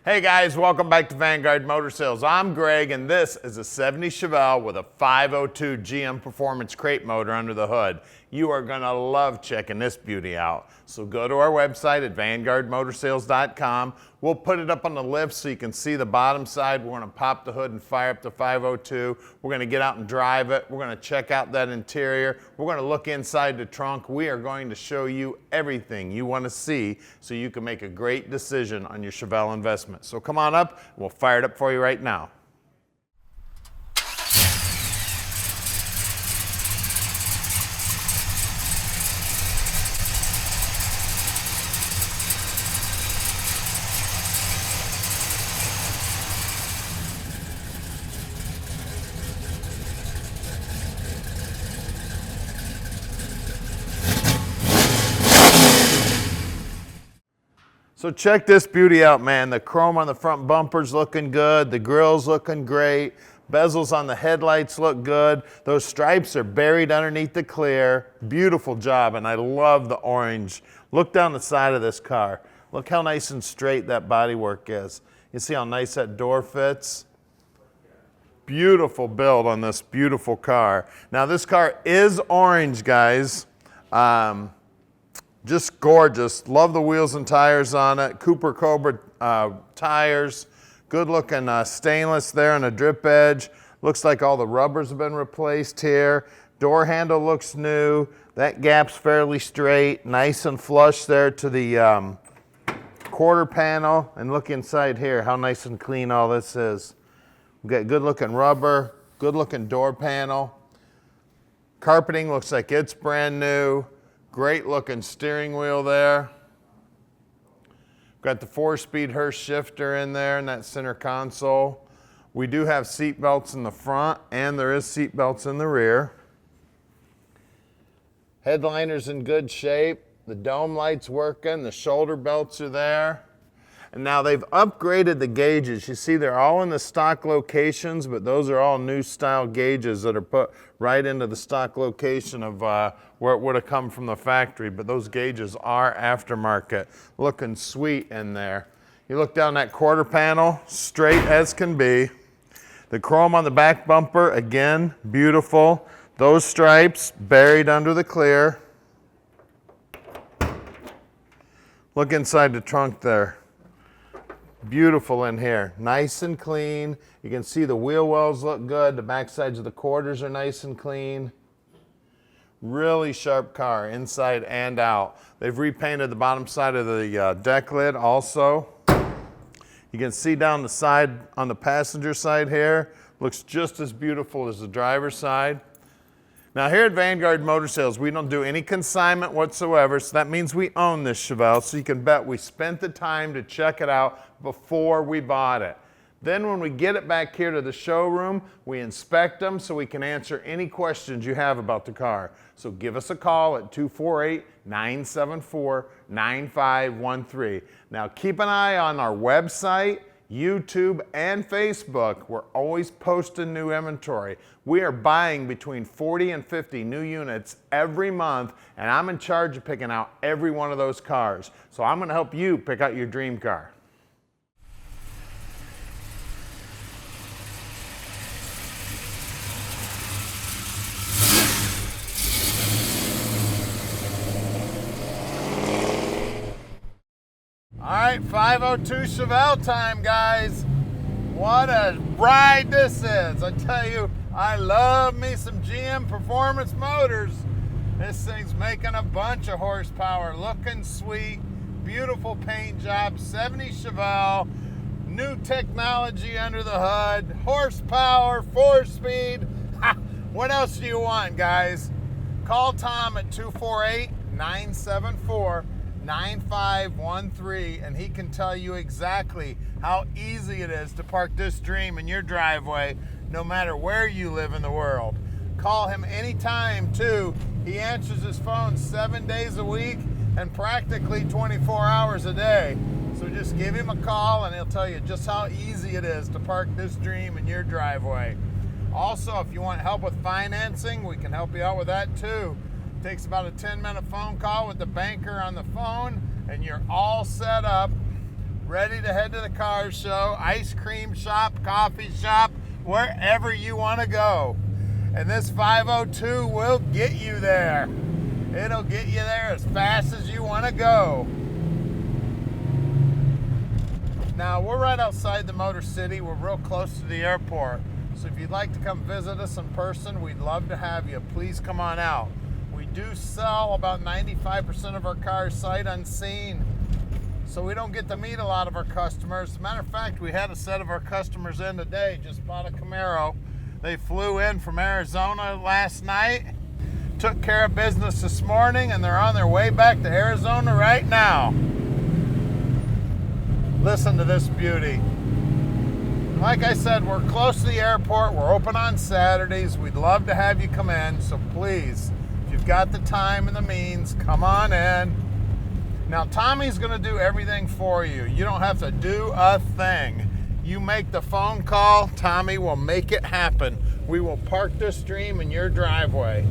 Hey guys, welcome back to Vanguard Motor Sales. I'm Greg and this is a 70 Chevelle with a 502 GM Performance crate motor under the hood. You are gonna love checking this beauty out. So go to our website at vanguardmotorsales.com. We'll put it up on the lift so you can see the bottom side. We're gonna pop the hood and fire up the 502. We're gonna get out and drive it. We're gonna check out that interior. We're gonna look inside the trunk. We are going to show you everything you wanna see so you can make a great decision on your Chevelle investment. So come on up, we'll fire it up for you right now. So check this beauty out, man. The chrome on the front bumper's looking good. The grill's looking great. Bezels on the headlights look good. Those stripes are buried underneath the clear. Beautiful job, and I love the orange. Look down the side of this car. Look how nice and straight that bodywork is. You see how nice that door fits? Beautiful build on this beautiful car. Now this car is orange, guys. Just gorgeous. Love the wheels and tires on it. Cooper Cobra tires. Good looking stainless there on a drip edge. Looks like all the rubbers have been replaced here. Door handle looks new. That gap's fairly straight. Nice and flush there to the quarter panel. And look inside here, how nice and clean all this is. We've got good looking rubber, good looking door panel. Carpeting looks like it's brand new. Great looking steering wheel there. Got the 4-speed Hurst shifter in there in that center console. We do have seat belts in the front and there is seat belts in the rear. Headliner's in good shape. The dome light's working. The shoulder belts are there. And now they've upgraded the gauges. You see they're all in the stock locations, but those are all new style gauges that are put right into the stock location of where it would have come from the factory. But those gauges are aftermarket. Looking sweet in there. You look down that quarter panel, straight as can be. The chrome on the back bumper, again, beautiful. Those stripes buried under the clear. Look inside the trunk there. Beautiful in here, nice and clean. You can see the wheel wells look good. The back sides of the quarters are nice and clean. Really sharp car, inside and out. They've repainted the bottom side of the deck lid also. You can see down the side on the passenger side here. Looks just as beautiful as the driver's side. Now here at Vanguard Motor Sales, we don't do any consignment whatsoever, so that means we own this Chevelle, so you can bet we spent the time to check it out before we bought it. Then when we get it back here to the showroom, we inspect them so we can answer any questions you have about the car. So give us a call at 248-974-9513. Now keep an eye on our website, YouTube, and Facebook. We're always posting new inventory. We are buying between 40 and 50 new units every month, and I'm in charge of picking out every one of those cars. So I'm gonna help you pick out your dream car. All right, 502 Chevelle time, guys. What a ride this is. I tell you, I love me some GM Performance motors. This thing's making a bunch of horsepower, looking sweet, beautiful paint job, 70 Chevelle, new technology under the hood, horsepower, 4-speed. What else do you want, guys? Call Tom at 248-974-9513 and he can tell you exactly how easy it is to park this dream in your driveway no matter where you live in the world. Call him anytime too. He answers his phone 7 days a week and practically 24 hours a day. So just give him a call and he'll tell you just how easy it is to park this dream in your driveway. Also, if you want help with financing, we can help you out with that too. It takes about a 10-minute phone call with the banker on the phone and you're all set up. ready to head to the car show, ice cream shop, coffee shop, wherever you want to go. And this 502 will get you there. It'll get you there as fast as you want to go. Now, we're right outside the Motor City. We're real close to the airport. So if you'd like to come visit us in person, we'd love to have you. Please come on out. We do sell about 95% of our cars sight unseen. So we don't get to meet a lot of our customers. As a matter of fact, we had a set of our customers in today, just bought a Camaro. They flew in from Arizona last night, took care of business this morning, and they're on their way back to Arizona right now. Listen to this beauty. Like I said, we're close to the airport. We're open on Saturdays. We'd love to have you come in. So please, if you've got the time and the means, come on in. Now, Tommy's going to do everything for you. You don't have to do a thing. You make the phone call, Tommy will make it happen. We will park this dream in your driveway.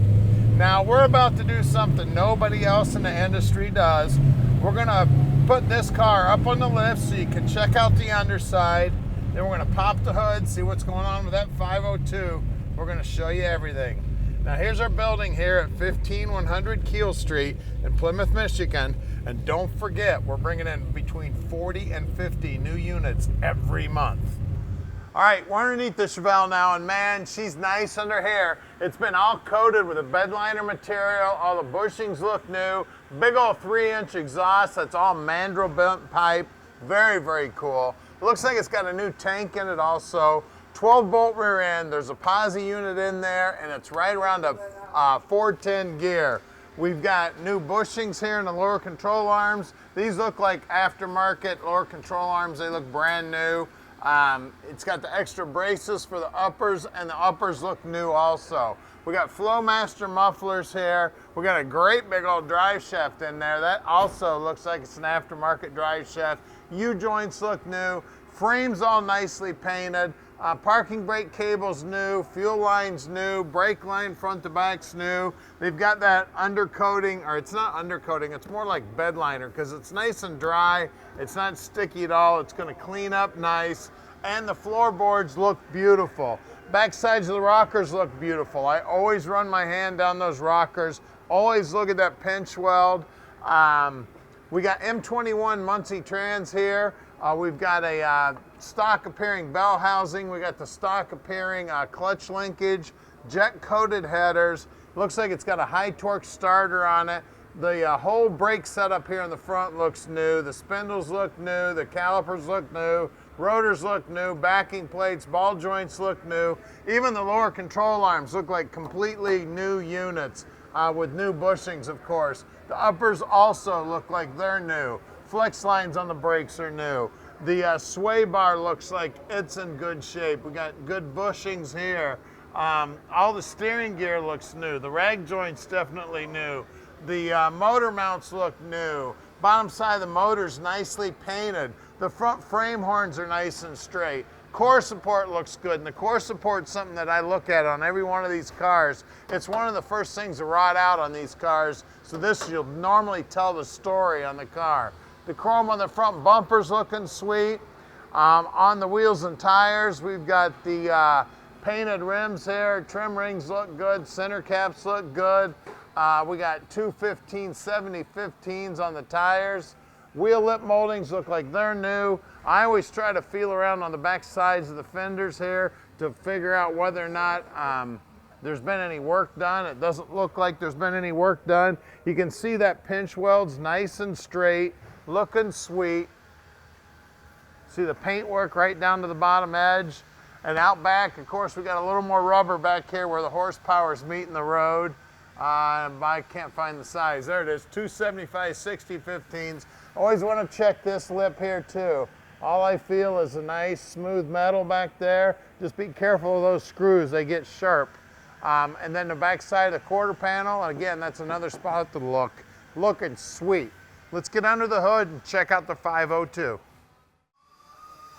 Now, we're about to do something nobody else in the industry does. We're going to put this car up on the lift so you can check out the underside. Then we're going to pop the hood, see what's going on with that 502. We're going to show you everything. Now, here's our building here at 15100 Keel Street in Plymouth, Michigan. And don't forget, we're bringing in between 40 and 50 new units every month. All right, we're underneath the Chevelle now, and man, she's nice under here. It's been all coated with a bedliner material. All the bushings look new. Big old 3-inch exhaust. That's all mandrel bent pipe. Very, very cool. It looks like it's got a new tank in it also. 12-bolt rear end. There's a posi unit in there, and it's right around a 410 gear. We've got new bushings here in the lower control arms. These look like aftermarket lower control arms. They look brand new. It's got the extra braces for the uppers, and the uppers look new also. We got Flowmaster mufflers here. We got a great big old drive shaft in there. That also looks like it's an aftermarket drive shaft. U-joints look new. Frames all nicely painted. Parking brake cables new, fuel lines new, brake line front to back's new. They've got that undercoating, or it's not undercoating, it's more like bed liner because it's nice and dry. It's not sticky at all. It's going to clean up nice. And the floorboards look beautiful. Back sides of the rockers look beautiful. I always run my hand down those rockers. Always look at that pinch weld. We got M21 Muncie trans here. We've got a stock appearing bell housing. We got the stock appearing clutch linkage, jet coated headers. Looks like it's got a high torque starter on it. The whole brake setup here in the front looks new. The spindles look new. The calipers look new. Rotors look new. Backing plates, ball joints look new. Even the lower control arms look like completely new units with new bushings, of course. The uppers also look like they're new. Flex lines on the brakes are new. The sway bar looks like it's in good shape. We got good bushings here. All the steering gear looks new. The rag joint's definitely new. The motor mounts look new. Bottom side of the motor's nicely painted. The front frame horns are nice and straight. Core support looks good, and the core support's something that I look at on every one of these cars. It's one of the first things to rot out on these cars, so this you'll normally tell the story on the car. The chrome on the front bumper's looking sweet. On the wheels and tires, we've got the painted rims here. Trim rings look good. Center caps look good. We got two 1570-15s on the tires. Wheel lip moldings look like they're new. I always try to feel around on the back sides of the fenders here to figure out whether or not there's been any work done. It doesn't look like there's been any work done. You can see that pinch weld's nice and straight, looking sweet. See the paintwork right down to the bottom edge. And out back, of course, we got a little more rubber back here where the horsepower is meeting the road. I can't find the size. There it is, 275/60-15s. Always want to check this lip here too. All I feel is a nice smooth metal back there. Just be careful of those screws, they get sharp. And then the back side of the quarter panel, and again, that's another spot to look. Looking sweet. Let's get under the hood and check out the 502.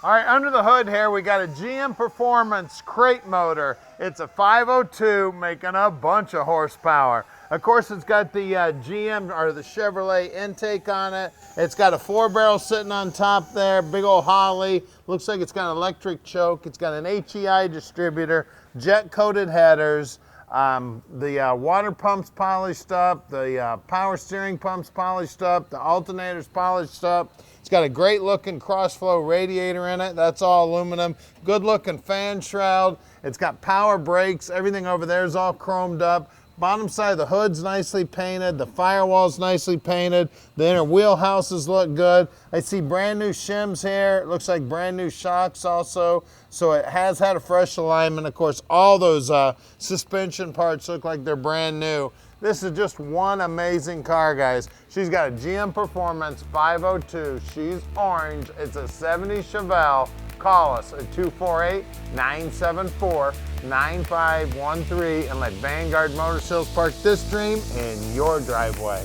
All right, under the hood here, we got a GM Performance crate motor. It's a 502 making a bunch of horsepower. Of course, it's got the GM or the Chevrolet intake on it. It's got a 4-barrel sitting on top there, big old Holly. Looks like it's got an electric choke. It's got an HEI distributor, jet-coated headers. The water pump's polished up, the power steering pump's polished up, the alternator's polished up. It's got a great looking cross-flow radiator in it. That's all aluminum. Good looking fan shroud. It's got power brakes. Everything over there is all chromed up. Bottom side of the hood's nicely painted. The firewall's nicely painted. The inner wheelhouses look good. I see brand new shims here. It looks like brand new shocks also. So it has had a fresh alignment. Of course, all those suspension parts look like they're brand new. This is just one amazing car, guys. She's got a GM Performance 502. She's orange. It's a 70 Chevelle. Call us at 248-974-9513 and let Vanguard Motor Sales park this dream in your driveway.